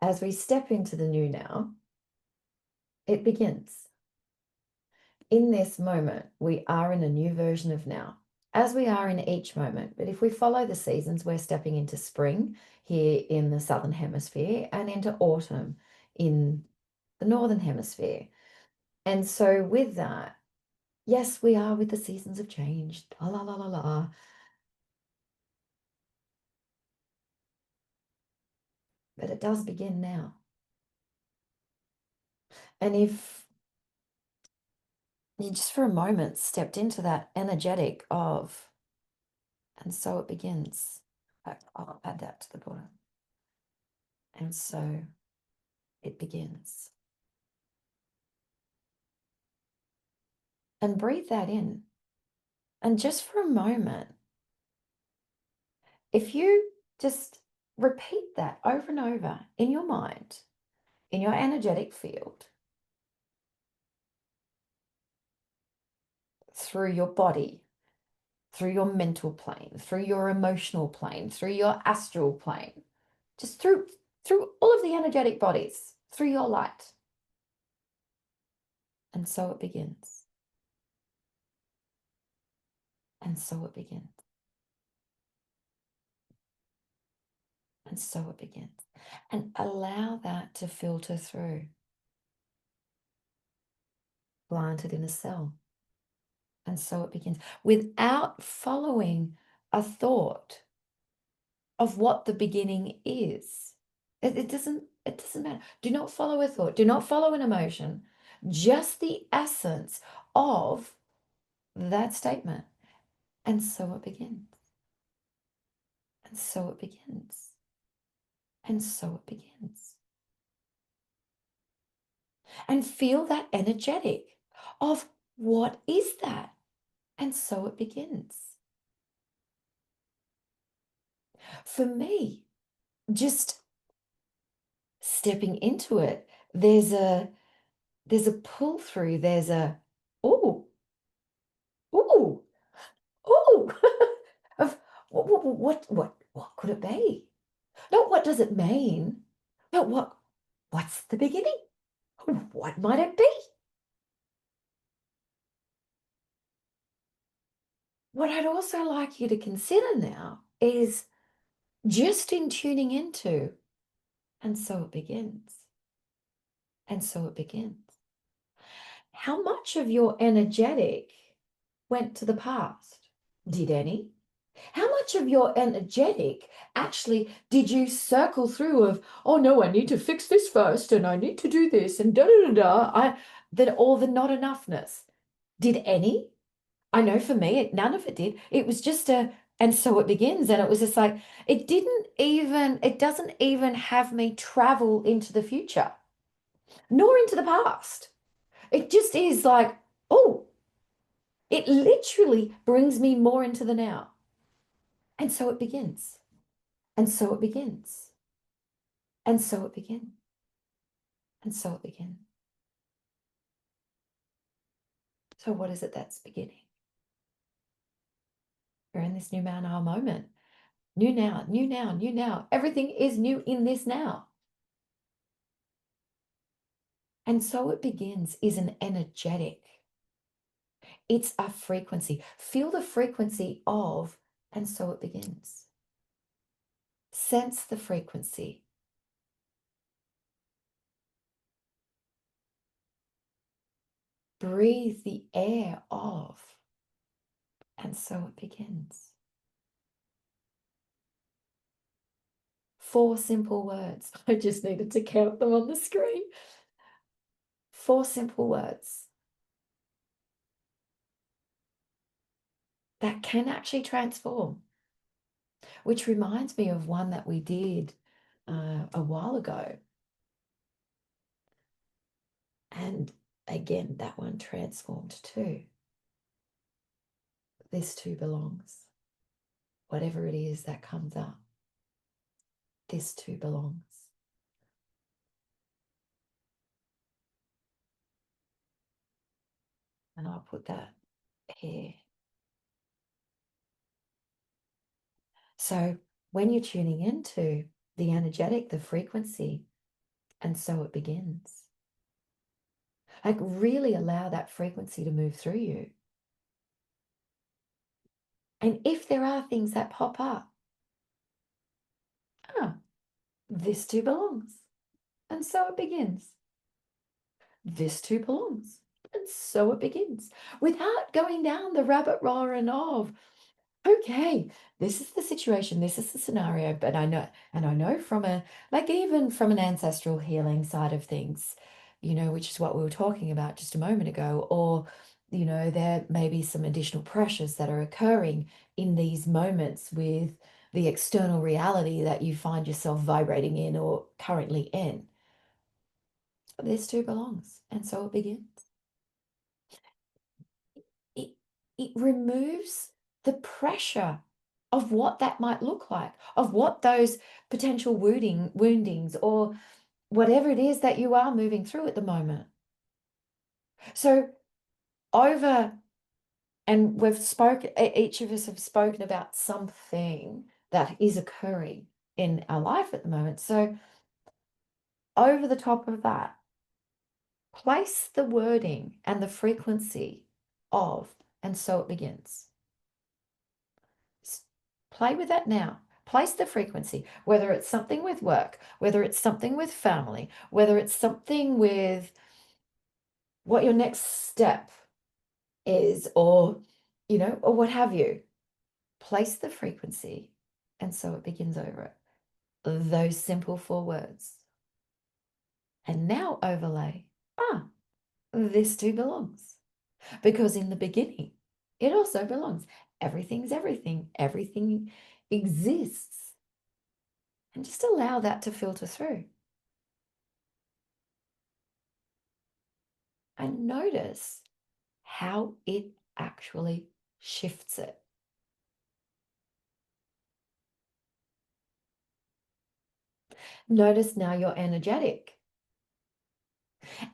As we step into the new now, it begins. In this moment, we are in a new version of now, as we are in each moment. But if we follow the seasons, we're stepping into spring here in the Southern Hemisphere and into autumn in the Northern Hemisphere. And so with that, yes, we are with the seasons of change. La la la la la. But it does begin now. And if you just for a moment stepped into that energetic of, and so it begins. I'll add that to the bottom. And so it begins. And breathe that in. And just for a moment, if you just repeat that over and over in your mind, in your energetic field, through your body, through your mental plane, through your emotional plane, through your astral plane, just through all of the energetic bodies, through your light. And so it begins. And so it begins. And so it begins. And allow that to filter through. Planted in a cell. And so it begins. Without following a thought of what the beginning is. It doesn't matter. Do not follow a thought. Do not follow an emotion. Just the essence of that statement. And so it begins. And so it begins. And so it begins. And feel that energetic of what is that? And so it begins. For me, just stepping into it, there's a pull through, there's a oh, oh, oh, of what could it be? Not what does it mean, but what's the beginning? What might it be? What I'd also like you to consider now is just in tuning into, and so it begins. And so it begins. How much of your energetic went to the past? Did any? How much of your energetic actually did you circle through of, oh no, I need to fix this first and I need to do this and da da da da, that all the not enoughness? Did any? I know for me, none of it did. It was just and so it begins. And it was just like, it doesn't even have me travel into the future, nor into the past. It just is like, oh, it literally brings me more into the now. And so it begins. And so it begins. And so it begins. And so it begins. So what is it that's beginning? We're in this new now moment. New now, new now, new now. Everything is new in this now. And so it begins is an energetic. It's a frequency. Feel the frequency of, and so it begins. Sense the frequency. Breathe the air of, and so it begins. 4 simple words. I just needed to count them on the screen. 4 simple words that can actually transform, which reminds me of one that we did a while ago. And again, that one transformed too. This too belongs. Whatever it is that comes up, this too belongs. And I'll put that here. So when you're tuning into the energetic, the frequency, and so it begins. Like, really allow that frequency to move through you. And if there are things that pop up, ah, this too belongs. And so it begins. This too belongs. And so it begins. Without going down the rabbit warren of, okay, this is the situation, this is the scenario, but I know from a, like, even from an ancestral healing side of things, which is what we were talking about just a moment ago, or, there may be some additional pressures that are occurring in these moments with the external reality that you find yourself vibrating in or currently in. This too belongs, and so it begins. it it removes the pressure of what that might look like, of what those potential woundings or whatever it is that you are moving through at the moment. So over, and each of us have spoken about something that is occurring in our life at the moment. So over the top of that, place the wording and the frequency of, and so it begins. Play with that now. Place the frequency, whether it's something with work, whether it's something with family, whether it's something with what your next step is, or, or what have you. Place the frequency, and so it begins over it. Those simple 4 words. And now overlay, this too belongs. Because in the beginning, it also belongs. Everything's everything. Everything exists. And just allow that to filter through. And notice how it actually shifts it. Notice now you're energetic.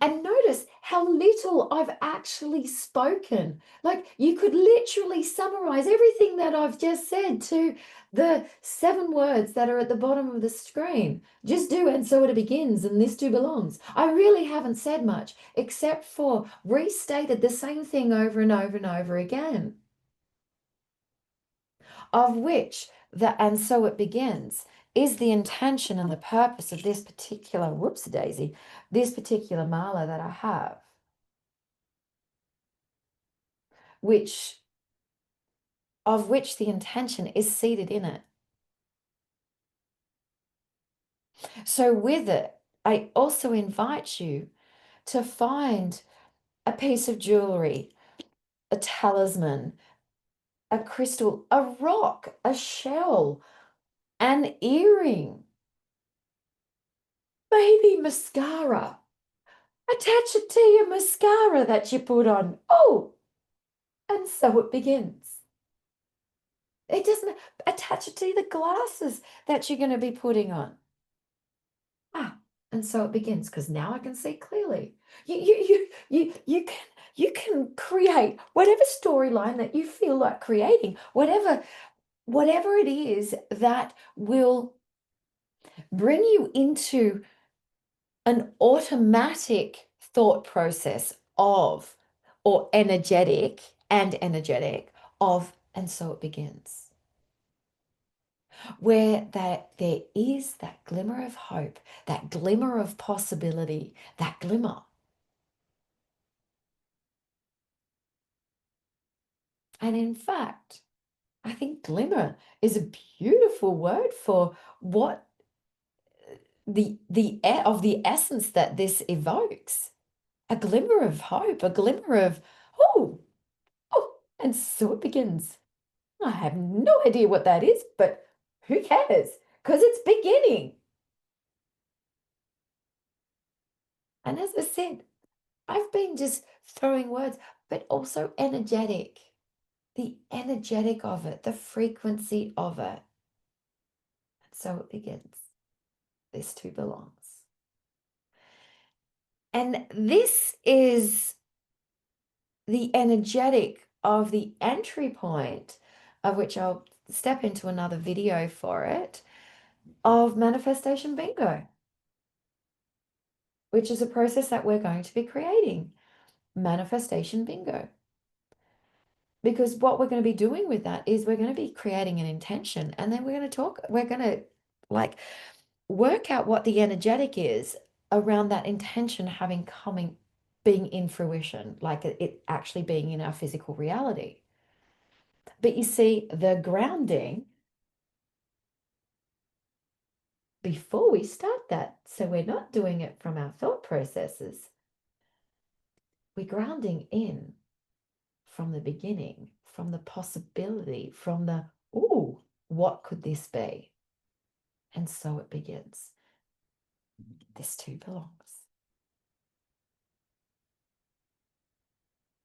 And notice how little I've actually spoken. Like, you could literally summarize everything that I've just said to the 7 words that are at the bottom of the screen. Just do, and so it begins, and this too belongs. I really haven't said much except for restated the same thing over and over and over again. Of which the and so it begins is the intention and the purpose of this particular, whoops daisy, this particular mala that I have, which the intention is seated in it. So with it, I also invite you to find a piece of jewelry, a talisman, a crystal, a rock, a shell, an earring, maybe mascara. Attach it to your mascara that you put on. Oh, and so it begins. It doesn't attach it to the glasses that you're going to be putting on. And so it begins, because now I can see clearly. You can create whatever storyline that you feel like creating, whatever it is that will bring you into an automatic thought process of, or energetic of, and so it begins. Where there is that glimmer of hope, that glimmer of possibility, that glimmer. And in fact, I think glimmer is a beautiful word for what of the essence that this evokes. A glimmer of hope, a glimmer of, oh, and so it begins. I have no idea what that is, but who cares? Because it's beginning. And as I said, I've been just throwing words, but also energetic. The energetic of it, the frequency of it. And so it begins. This too belongs. And this is the energetic of the entry point, of which I'll step into another video for it, of Manifestation Bingo. which is a process that we're going to be creating. Manifestation bingo. Because what we're going to be doing with that is we're going to be creating an intention, and then we're going to like work out what the energetic is around that intention being in fruition, like it actually being in our physical reality. But you see, the grounding before we start that, so we're not doing it from our thought processes, we're grounding in from the beginning, from the possibility, from the, ooh, what could this be? And so it begins. This too belongs.